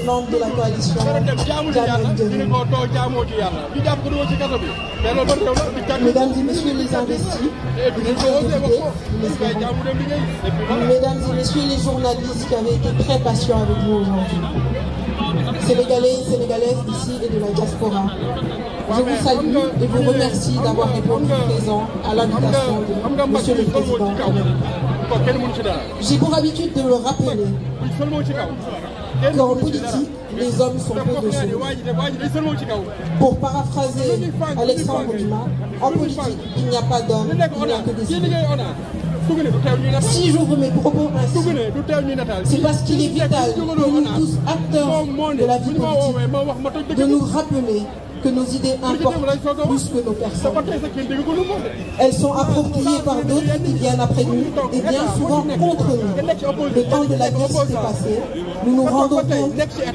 membres de la coalition Mesdames et messieurs les investis, mesdames et messieurs les journalistes qui avaient été très patients avec nous aujourd'hui, Sénégalais et Sénégalaises d'ici et de la diaspora, je vous salue et vous remercie d'avoir répondu présent à l'invitation de Monsieur le Président. J'ai pour habitude de le rappeler qu'en politique, les hommes sont peu de choses. Pour paraphraser Alexandre Dumas, en politique, il n'y a pas d'homme, il n'y a que des idées. Si j'ouvre mes propos ainsi, c'est parce qu'il est vital pour nous tous acteurs de la vie politique de nous rappeler que nos idées importent plus que nos personnes. Elles sont appropriées par d'autres qui viennent après nous et bien souvent contre nous. Le temps de la guerre s'est passé. Nous nous rendons compte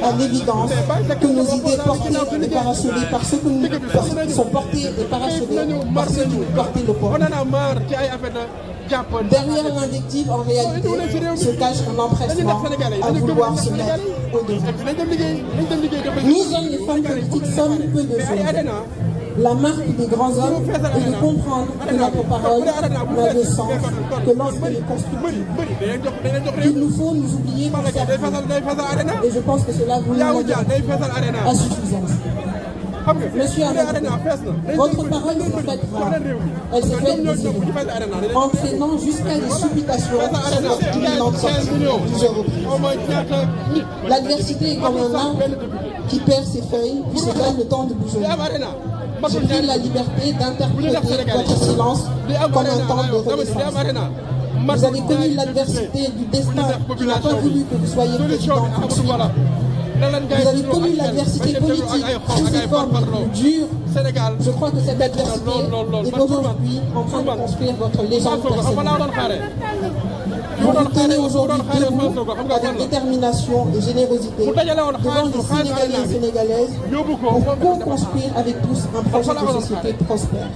à l'évidence que nos idées portées et parachevées par ceux que nous sont portées et parachevées par ceux qui nous portent le port. Derrière l'invective, en réalité, se cache un empressement à vouloir se mettre au-dessus. Nous, hommes et femmes politiques, sommes peu de choses. La marque des grands hommes est de comprendre que notre parole n'a de sens que lorsqu'elle est constructive. Il nous faut nous oublier pour servir. Et je pense que cela vous l'a dit à suffisance. Monsieur Amadou, votre parole s'est faite rare. Elle s'est faite désirer, entraînant jusqu'à des supputations sur notre imminente sortie du jeu reprise. L'adversité est comme un arbre qui perd ses feuilles puis se donne le temps de bouger. J'ai pris la liberté d'interpréter votre silence comme un temps de renaissance. Vous avez connu l'adversité du destin qui n'a pas voulu que vous soyez président tout de suite. Vous avez connu l'adversité politique sous ses formes dures. Je crois que cette adversité est aujourd'hui en train de construire votre légende personnelle. Vous vous tenez aujourd'hui debout avec détermination et générosité devant les Sénégalais et Sénégalaises pour co-construire avec tous un projet de société prospère.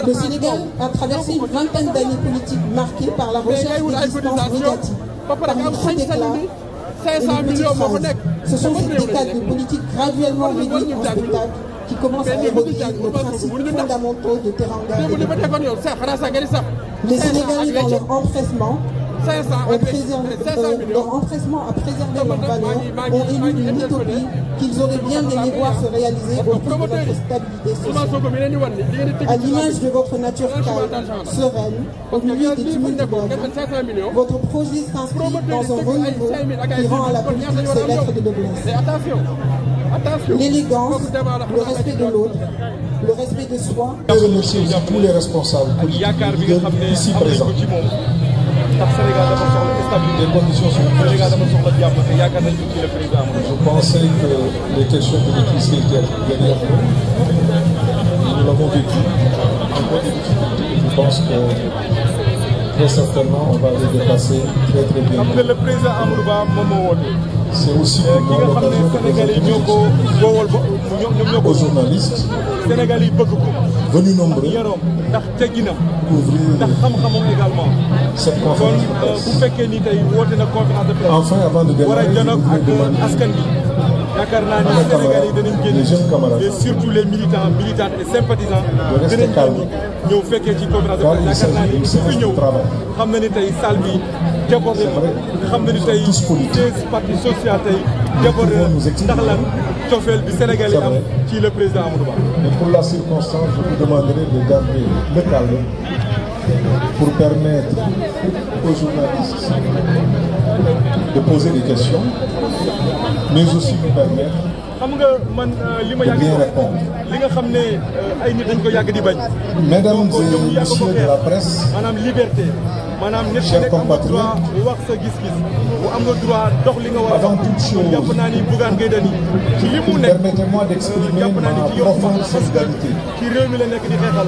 Le Sénégal a traversé une vingtaine d'années politiques marquées par la recherche d'existence médiatique, par les grands déclats et les petites phrases. Ce sont ces décades de politique graduellement réduites en spectacle qui commencent à éroder les principes fondamentaux de Teranga et de Paix. Les Sénégalais, dans leur empressement à préserver leurs valeurs, ont élu une utopie qu'ils auraient bien aimé voir se réaliser au prix de notre stabilité sociale. À l'image de votre nature calme, sereine, au milieu des tumultes du monde, votre projet s'inscrit dans un renouveau qui rend à la politique ses lettres de noblesse. L'élégance, le respect de l'autre, le respect de soi. Je remercie tous les responsables politiques ici présents. Les conditions sont je pensais que les questions politiques étaient derrière nous. Nous l'avons vécu. Je pense que très certainement on va les dépasser très très bien. Le président Amadouba c'est aussi pour moi l'occasion de présenter aux journalistes venus nombreux couvrir cette conférence de presse. Enfin, avant de démarrer, je voudrais demander les jeunes camarades et surtout les militants, militantes et sympathisants de rester calmes. ñëw fekkee ci conférence de presse yaakaar naa ni ku fi ñëw xam na ni tey salle bi débordé na xam na ni tey 16 partis sociaux tey débordé na ndax lan cofeel bi Sénégal yi am ci le président Amadou Ba. Mais pour la circonstance, je vous demanderai de garder le calme pour permettre aux journalistes de poser des questions, mais aussi nous permettre xam nga man li ma yàgg li nga xam ne ay nit dañ ko yàgg di bañ. Mesdames et messieurs de la presse, maanaam liberté maanaam nit ki rek am nga droit wax sa gis-gis bu am nga droit dox li nga war a avant toute chose, jàpp naa ni Bougane Gueye Dany ci li mu nekk permettez-moi d'exprimer ma profonde solidarité ci réew mi la nekk di xeexal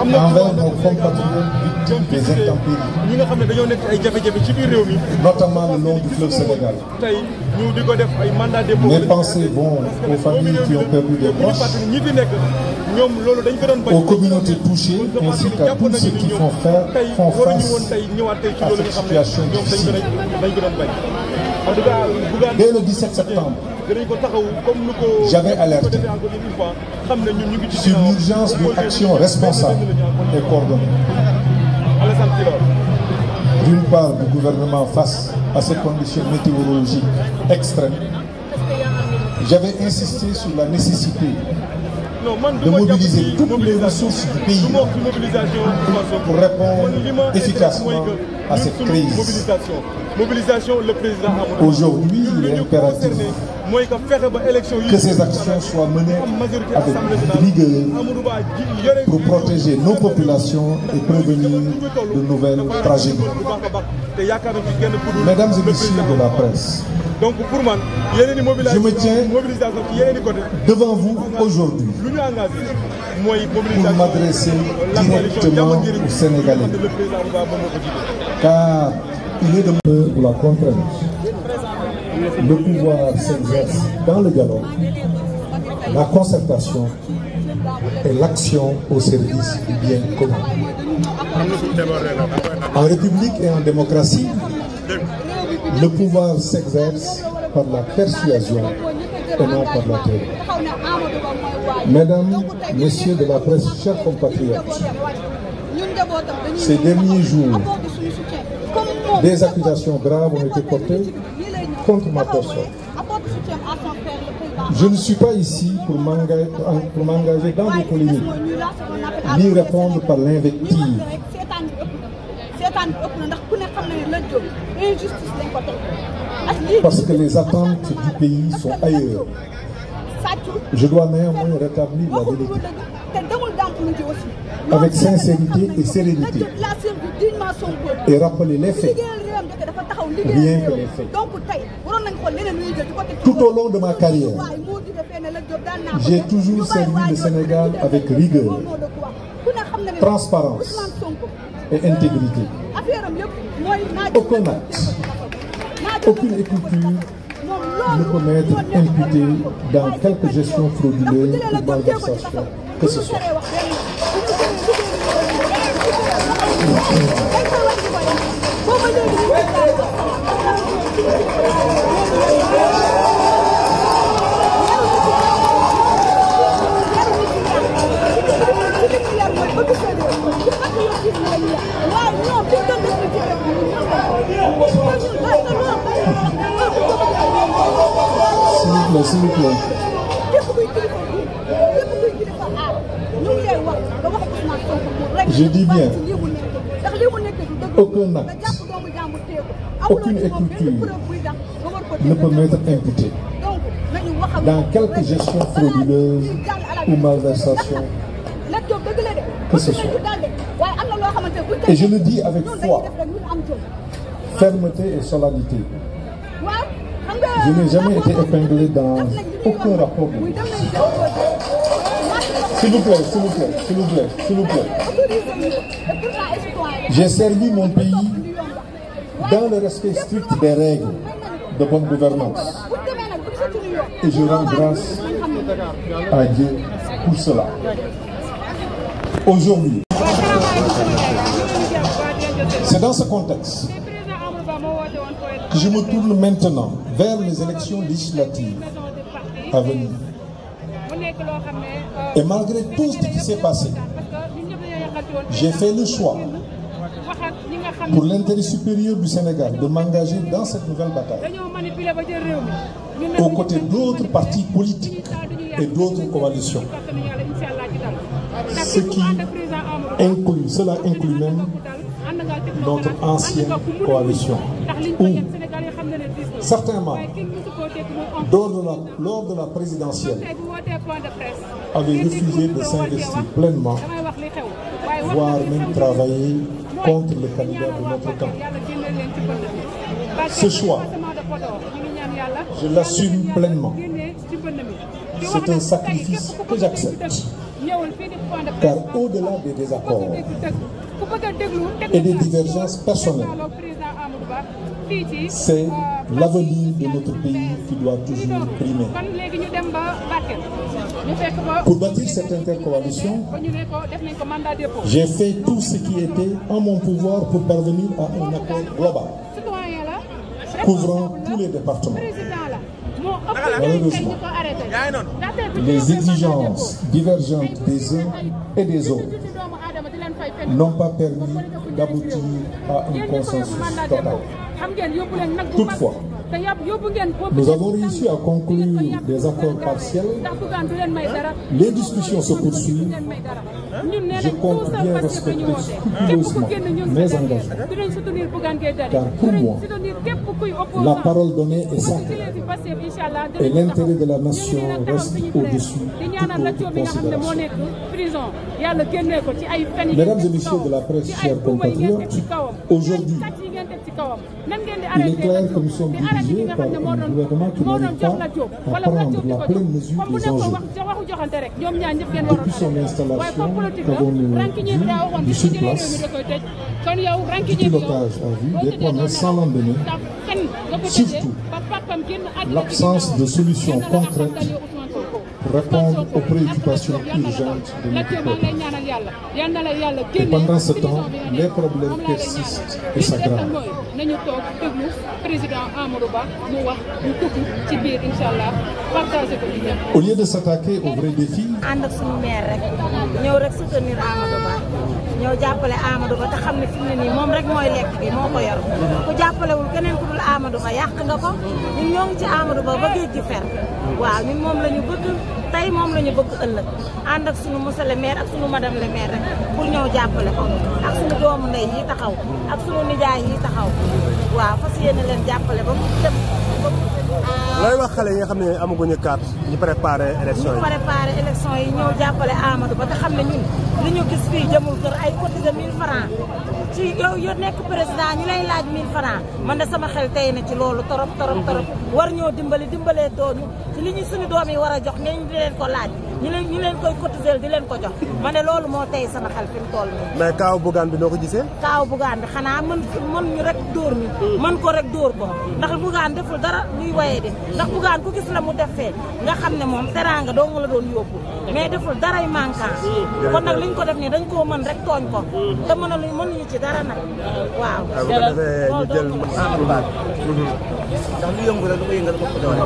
am na envers nos compatriotes victimes des intempéries, ñi nga xam ne dañoo nekk ay jafe-jafe ci biir réew mi notamment le long du fleuve Sénégal. tey ñu di ko def ay mandat de dépôt. Mes pensées vont aux familles qui ont perdu des proches, ñi fi nekk ñoom loolu dañ ko doon bañ. aux communautés touchées ainsi qu'à tous ceux qui font face à cette situation difficile. dañ ko doon bañ. Dès le 17 septembre, j'avais alerté sur l'urgence d'une action responsable et coordonnée. D'une part, du gouvernement face à ces conditions météorologiques extrêmes. J'avais insisté sur la nécessité de mobiliser toutes les ressources du pays pour répondre efficacement à cette crise. Aujourd'hui, il est impératif que ces actions soient menées avec rigueur pour protéger nos populations et prévenir de nouvelles tragédies. Mesdames et messieurs de la presse, je me tiens devant vous aujourd'hui pour m'adresser directement aux Sénégalais, car il est de peu pour la contrainte. Le pouvoir s'exerce dans le dialogue, la concertation et l'action au service du bien commun. En République et en démocratie, le pouvoir s'exerce par la persuasion et non par la terreur. Mesdames, messieurs de la presse, chers compatriotes, ces derniers jours, des accusations graves ont été portées contre ma personne. Je ne suis pas ici pour m'engager dans des polémiques, ni répondre par l'invective. Parce que les attentes du pays sont ailleurs. Je dois néanmoins rétablir la vérité. Avec sincérité et sérénité. Et rappeler les faits. Rien que les faits. Tout au long de ma carrière, j'ai toujours servi le Sénégal avec rigueur, transparence et intégrité. Aucun acte, aucune écriture ne peut m'être imputée dans quelque gestion frauduleuse ou malversation que ce soit. S'il vous plaît. Je dis bien, aucun acte, aucune écriture ne peut m'être imputée dans quelque gestion frauduleuse ou malversation que ce soit. Et je le dis avec foi, fermeté et solennité. Je n'ai jamais été épinglé dans aucun rapport. S'il vous plaît, s'il vous plaît, s'il vous plaît, s'il vous plaît. J'ai servi mon pays dans le respect strict des règles de bonne gouvernance. Et je rends grâce à Dieu pour cela. Aujourd'hui, c'est dans ce contexte que je me tourne maintenant vers les élections législatives à venir. Et malgré tout ce qui s'est passé, j'ai fait le choix, pour l'intérêt supérieur du Sénégal, de m'engager dans cette nouvelle bataille, aux côtés d'autres partis politiques et d'autres coalitions. Cela inclut même notre ancienne coalition, où certains membres, lors de la présidentielle, avaient refusé de s'investir pleinement, voire même travailler contre le candidat de notre camp. Ce choix, je l'assume pleinement. C'est un sacrifice que j'accepte. Car au-delà des désaccords et des divergences personnelles, c'est l'avenir de notre pays qui doit toujours primer. Pour bâtir cette intercoalition, j'ai fait tout ce qui était en mon pouvoir pour parvenir à un accord global. couvrant tous les départements. Malheureusement, les exigences divergentes des uns et des autres n'ont pas permis d'aboutir à un consensus total. Toutefois, nous avons réussi à conclure des accords partiels. Les discussions se poursuivent. Je compte bien respecter scrupuleusement mes engagements. Car pour moi, la parole donnée est sacrée. Et l'intérêt de la nation reste au-dessus de toute considération. Mesdames et messieurs de la presse, chers compatriotes, aujourd'hui, il est clair que nous sommes dirigés par un gouvernement qui n'arrive pas à prendre la pleine mesure des enjeux. Depuis son installation, qu'avons-nous vu sur place? Du pilotage à vue, des promesses sans lendemain, surtout l'absence de solutions concrètes pour répondre aux préoccupations urgentes de notre peuple. Et pendant ce temps, les problèmes persistent et s'aggravent. Au lieu de s'attaquer aux vrais défis, ñoo jàppale Amadou Ba te xam ne fi mu ne nii moom rek mooy lekk bi moo ko yor ku jàppalewul keneen ku dul Amadou Ba yàq nga ko ñun ñoo ngi ci Amadou Ba ba géej gi fer waaw ñun moom la ñu bëgg tey moom la ñu bëgg ëllëg ànd ak sunu monsieur le maire ak sunu madame le maire rek pour ñëw jàppale ko ak sunu doomu ndey yi taxaw ak sunu nijaay yi taxaw waaw fas yéene leen jàppale ba mu dem looy wax xale yi nga xam ne amaguñu carte ñu préparé élection yi. ñu préparé élection yi ñëw jàppale Amadou Ba te xam ne ñun li ñu gis fii jëmul kër ay cotisé 1000 francs ci yow yo nekk président ñu lay laaj 1000 francs man de sama xel tey na ci loolu torop war ñoo dimbalee dooñu ci li ñu suñu doom yi war a jox ngeen di leen ko laaj ñu leen koy cotiser di leen ko jox ma ne loolu moo tey sama xel fi mu toll nii. mais kaaw Bougane bi noo ko gisee. kaaw Bougane bi xanaa mën ñu rek dóor mi mën ko rek dóor ko ndax Bougane deful dara luy waye de ndax Bougane ku gis la mu def fee nga xam ne moom teraanga doo nga la doon yóbbu mais deful daray manquant kon nag liñ ko def nii dañ koo mën rek tooñ ko te mënuñu ci dara nag waaw. bu ko defee ñu jël Amadou Ba ndax lu yëngu rek lu ko yëngal bopp doole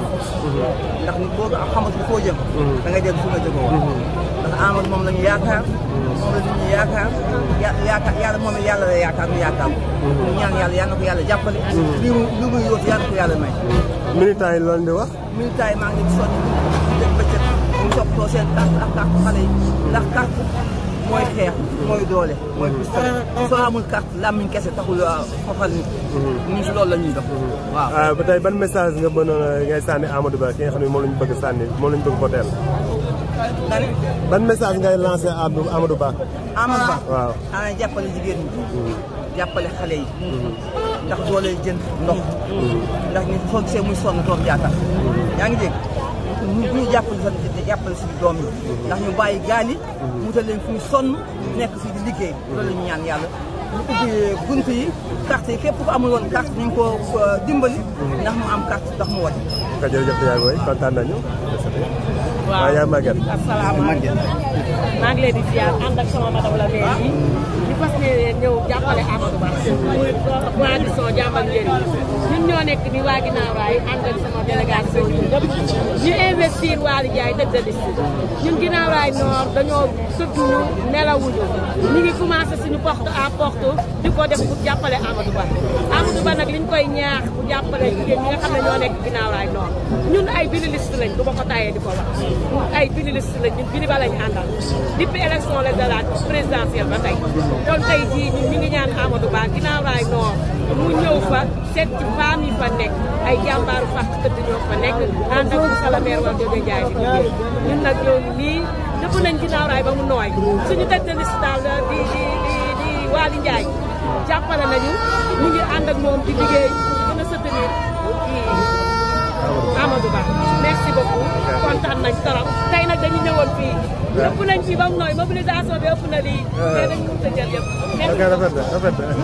ndax nit boo xamatu foo jëm da ngay jël fu nga jógoo ndax Amadou moom la ñu yaakaar moom la ñu yaakaar yàlla moom yàlla la yaakaar ñu yaakaar ñu ñaan yàlla na ko yàlla jàppale li muy yóotu yàlla na ko yàlla may militants yi loolu di wax militants yi maa ngi leen di soññ def bëccëg ñu toppatoo seen carte ak carte xale yi ndax carte mooy xeex mooy doole mooy pistolet soo amul carte làmmiñ kese taxul fafal nit ñun si loolu la ñuy dox waaw ba tey ban message nga mënoon ngay sànni Amadou Ba ki nga xam ne moom la ñu bëgg sànni moom la ñu bëgg voteel ban message ngay lancé Amadou Ba Amadou Ba waaw ana jàppale jigéen ñi jàppale xale yi ndax doole jënd ndox ndax nit soo gisee muy sonn toog jaatax yaa ngi dégg ñu jàppale suñu doom yi ndax ñu bàyyi gaal yi mu tal leen fu ñu sonn nekk fii di liggéey loolu la ñu ñaan yàlla ñu ubbi bunt yi carte yi képp ku amul woon carte nañ ko dimbali ndax mu am carte ndax mu wote jërëjëf yaa booy kontaan nañu waaw yaa Maguette asalaamaaleykum maa ngi leen di ziar ànd ak sama madame la maire yi ñu fas ne ñëw jàppale Amadou Ba muy coalition jàmbal njëriñ ñun ñoo nekk ni waa Guinaw Rail ànd ak sama délégation ñun ñëpp ñu investir Waly Ndiaye tête de liste ñun Guinaw Rail Nord dañoo tëdduñu nelawuñu ñu ngi commencé suñu porte à porte di ko def pour jàppale Amadou Ba Amadou Ba nag liñ koy ñaax pour jàppale jigéen ñi nga xam ne ñoo nekk Guinaw Rail Nord ñun ay bili liste lañ du ma ko tayee di ko wax ay bili liste lañ ñun bili ba lañ àndal depuis élection législative présidentielle ba tey kon tey jii ñun ñu ngi ñaan Amadou Ba Guinaw Rail Nord mu ñëw fa seet ci femmes yi fa nekk ay jàmbaaru fàq tëdd ñoo fa nekk ànd ak monsieur le maire Waly Ndiaye di liggéey ñun nag loolu nii dëpp nañ Guinaw Rail ba mu nooy suñu tête de liste daal di Waly Ndiaye jàppale nañu ñu ngi ànd ak moom di liggéey gën a soutenir kii Amadou Ba merci beaucoup kontaan nañ trop tey nag dañu ñëwoon fii ëpp nañ fii ba mu nooy mobilisation bi ëpp na lii mais dañ mënut a jël yëpp rafet na